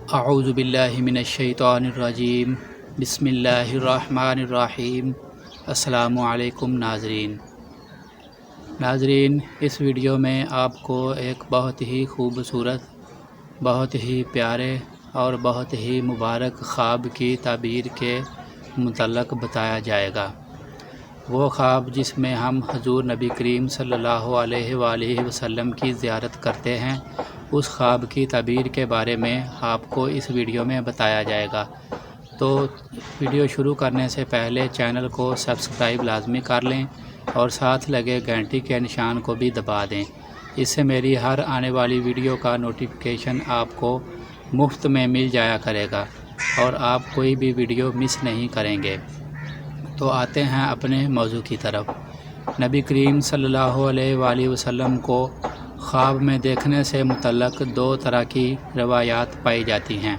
اعوذ باللہ من الشیطان الرجیم، بسم اللہ الرحمن الرحیم۔ السلام علیکم ناظرین، اس ویڈیو میں آپ کو ایک بہت ہی خوبصورت، بہت ہی پیارے اور بہت ہی مبارک خواب کی تعبیر کے متعلق بتایا جائے گا۔ وہ خواب جس میں ہم حضور نبی کریم صلی اللہ علیہ وآلہ وسلم کی زیارت کرتے ہیں، اس خواب کی تعبیر کے بارے میں آپ کو اس ویڈیو میں بتایا جائے گا۔ تو ویڈیو شروع کرنے سے پہلے چینل کو سبسکرائب لازمی کر لیں اور ساتھ لگے گھنٹی کے نشان کو بھی دبا دیں۔ اس سے میری ہر آنے والی ویڈیو کا نوٹیفیکیشن آپ کو مفت میں مل جایا کرے گا اور آپ کوئی بھی ویڈیو مس نہیں کریں گے۔ تو آتے ہیں اپنے موضوع کی طرف۔ نبی کریم صلی اللہ علیہ وآلہ وسلم کو خواب میں دیکھنے سے متعلق دو طرح کی روایات پائی جاتی ہیں۔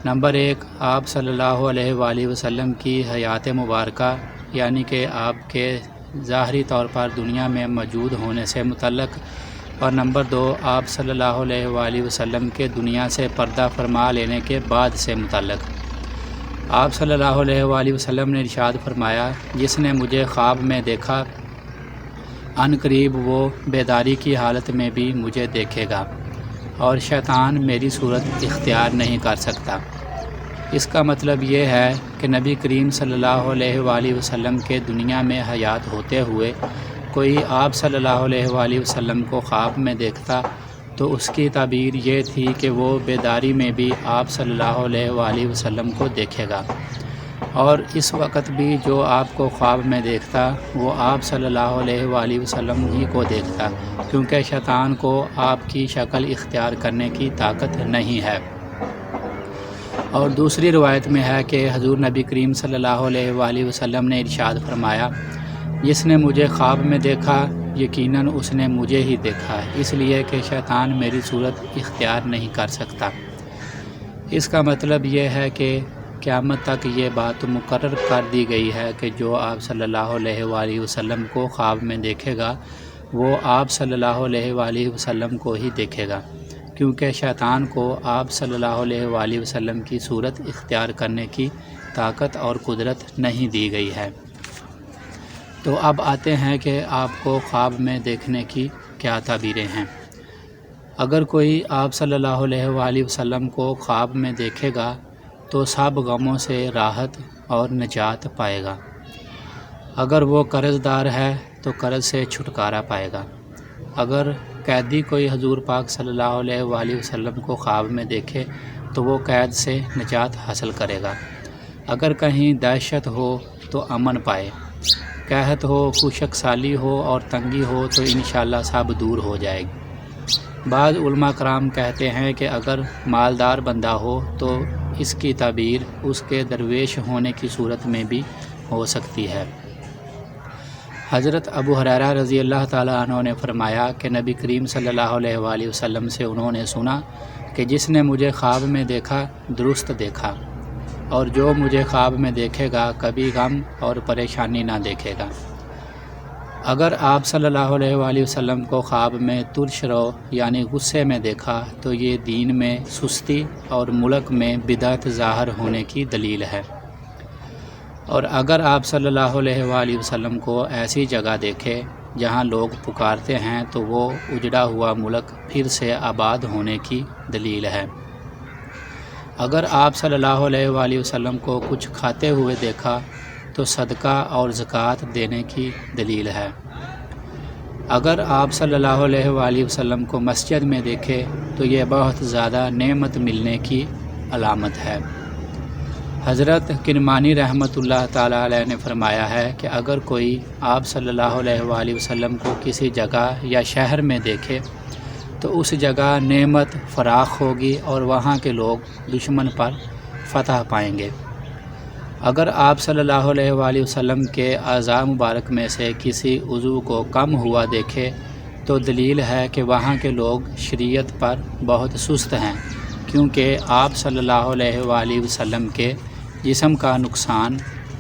نمبر 1، آپ صلی اللہ علیہ وآلہ وسلم کی حیات مبارکہ، یعنی کہ آپ کے ظاہری طور پر دنیا میں موجود ہونے سے متعلق، اور نمبر 2، آپ صلی اللہ علیہ وآلہ وسلم کے دنیا سے پردہ فرما لینے کے بعد سے متعلق۔ آپ صلی اللہ علیہ وآلہ وسلم نے ارشاد فرمایا، جس نے مجھے خواب میں دیکھا، عن قریب وہ بیداری کی حالت میں بھی مجھے دیکھے گا اور شیطان میری صورت اختیار نہیں کر سکتا۔ اس کا مطلب یہ ہے کہ نبی کریم صلی اللہ علیہ وآلہ وسلم کے دنیا میں حیات ہوتے ہوئے کوئی آپ صلی اللہ علیہ وآلہ وسلم کو خواب میں دیکھتا تو اس کی تعبیر یہ تھی کہ وہ بیداری میں بھی آپ صلی اللہ علیہ وآلہ وسلم کو دیکھے گا، اور اس وقت بھی جو آپ کو خواب میں دیکھتا وہ آپ صلی اللہ علیہ وآلہ وسلم ہی کو دیکھتا، کیونکہ شیطان کو آپ کی شکل اختیار کرنے کی طاقت نہیں ہے۔ اور دوسری روایت میں ہے کہ حضور نبی کریم صلی اللہ علیہ وآلہ وسلم نے ارشاد فرمایا، جس نے مجھے خواب میں دیکھا یقیناً اس نے مجھے ہی دیکھا، اس لیے کہ شیطان میری صورت اختیار نہیں کر سکتا۔ اس کا مطلب یہ ہے کہ قیامت تک یہ بات مقرر کر دی گئی ہے کہ جو آپ صلی اللہ علیہ وآلہ وسلم کو خواب میں دیکھے گا وہ آپ صلی اللہ علیہ وآلہ وسلم کو ہی دیکھے گا، کیونکہ شیطان کو آپ صلی اللہ علیہ وآلہ وسلم کی صورت اختیار کرنے کی طاقت اور قدرت نہیں دی گئی ہے۔ تو اب آتے ہیں کہ آپ کو خواب میں دیکھنے کی کیا تعبیریں ہیں۔ اگر کوئی آپ صلی اللہ علیہ وآلہ وسلم کو خواب میں دیکھے گا تو سب غموں سے راحت اور نجات پائے گا۔ اگر وہ قرض دار ہے تو قرض سے چھٹکارا پائے گا۔ اگر قیدی کوئی حضور پاک صلی اللہ علیہ وآلہ وسلم کو خواب میں دیکھے تو وہ قید سے نجات حاصل کرے گا۔ اگر کہیں دہشت ہو تو امن پائے، قحط ہو، خشک سالی ہو اور تنگی ہو تو انشاءاللہ سب دور ہو جائے گی۔ بعض علماء کرام کہتے ہیں کہ اگر مالدار بندہ ہو تو اس کی تعبیر اس کے درویش ہونے کی صورت میں بھی ہو سکتی ہے۔ حضرت ابو ہریرہ رضی اللہ تعالیٰ عنہ نے فرمایا کہ نبی کریم صلی اللہ علیہ وآلہ وسلم سے انہوں نے سنا کہ جس نے مجھے خواب میں دیکھا درست دیکھا، اور جو مجھے خواب میں دیکھے گا کبھی غم اور پریشانی نہ دیکھے گا۔ اگر آپ صلی اللہ علیہ وآلہ وسلم کو خواب میں ترش رو یعنی غصے میں دیکھا تو یہ دین میں سستی اور ملک میں بدعت ظاہر ہونے کی دلیل ہے، اور اگر آپ صلی اللہ علیہ وآلہ وسلم کو ایسی جگہ دیکھے جہاں لوگ پکارتے ہیں تو وہ اجڑا ہوا ملک پھر سے آباد ہونے کی دلیل ہے۔ اگر آپ صلی اللہ علیہ وآلہ وسلم کو کچھ کھاتے ہوئے دیکھا تو صدقہ اور زکوٰۃ دینے کی دلیل ہے۔ اگر آپ صلی اللہ علیہ وآلہ وسلم کو مسجد میں دیکھے تو یہ بہت زیادہ نعمت ملنے کی علامت ہے۔ حضرت کرمانی رحمۃ اللہ تعالیٰ علیہ نے فرمایا ہے کہ اگر کوئی آپ صلی اللہ علیہ وآلہ وسلم کو کسی جگہ یا شہر میں دیکھے تو اس جگہ نعمت فراخ ہوگی اور وہاں کے لوگ دشمن پر فتح پائیں گے۔ اگر آپ صلی اللہ علیہ وآلہ وسلم کے اعضاء مبارک میں سے کسی عضو کو کم ہوا دیکھے تو دلیل ہے کہ وہاں کے لوگ شریعت پر بہت سست ہیں، کیونکہ آپ صلی اللہ علیہ وآلہ وسلم کے جسم کا نقصان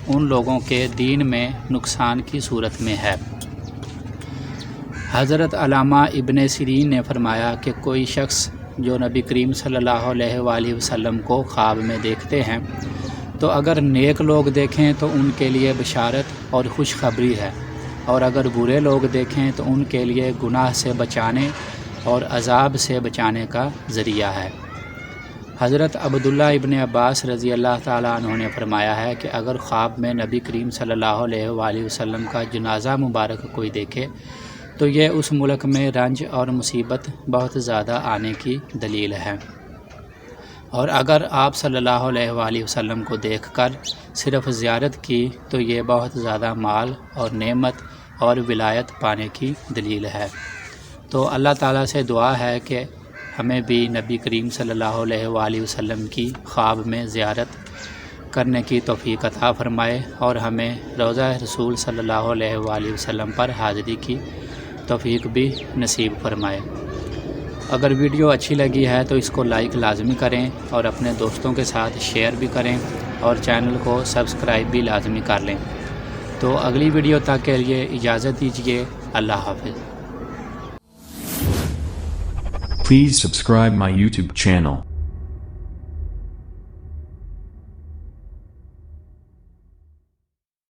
ان لوگوں کے دین میں نقصان کی صورت میں ہے۔ حضرت علامہ ابن سیرین نے فرمایا کہ کوئی شخص جو نبی کریم صلی اللہ علیہ وآلہ وسلم کو خواب میں دیکھتے ہیں تو اگر نیک لوگ دیکھیں تو ان کے لیے بشارت اور خوشخبری ہے، اور اگر برے لوگ دیکھیں تو ان کے لیے گناہ سے بچانے اور عذاب سے بچانے کا ذریعہ ہے۔ حضرت عبداللہ ابن عباس رضی اللہ تعالیٰ عنہ نے فرمایا ہے کہ اگر خواب میں نبی کریم صلی اللہ علیہ وآلہ وسلم کا جنازہ مبارک کوئی دیکھے تو یہ اس ملک میں رنج اور مصیبت بہت زیادہ آنے کی دلیل ہے، اور اگر آپ صلی اللہ علیہ وآلہ وسلم کو دیکھ کر صرف زیارت کی تو یہ بہت زیادہ مال اور نعمت اور ولایت پانے کی دلیل ہے۔ تو اللہ تعالیٰ سے دعا ہے کہ ہمیں بھی نبی کریم صلی اللہ علیہ وآلہ وسلم کی خواب میں زیارت کرنے کی توفیق عطا فرمائے، اور ہمیں روضہ رسول صلی اللہ علیہ وآلہ وسلم پر حاضری کی توفیق بھی نصیب فرمائے۔ اگر ویڈیو اچھی لگی ہے تو اس کو لائک لازمی کریں اور اپنے دوستوں کے ساتھ شیئر بھی کریں، اور چینل کو سبسکرائب بھی لازمی کر لیں۔ تو اگلی ویڈیو تک کے لیے اجازت دیجیے۔ اللہ حافظ۔ Please subscribe my YouTube channel.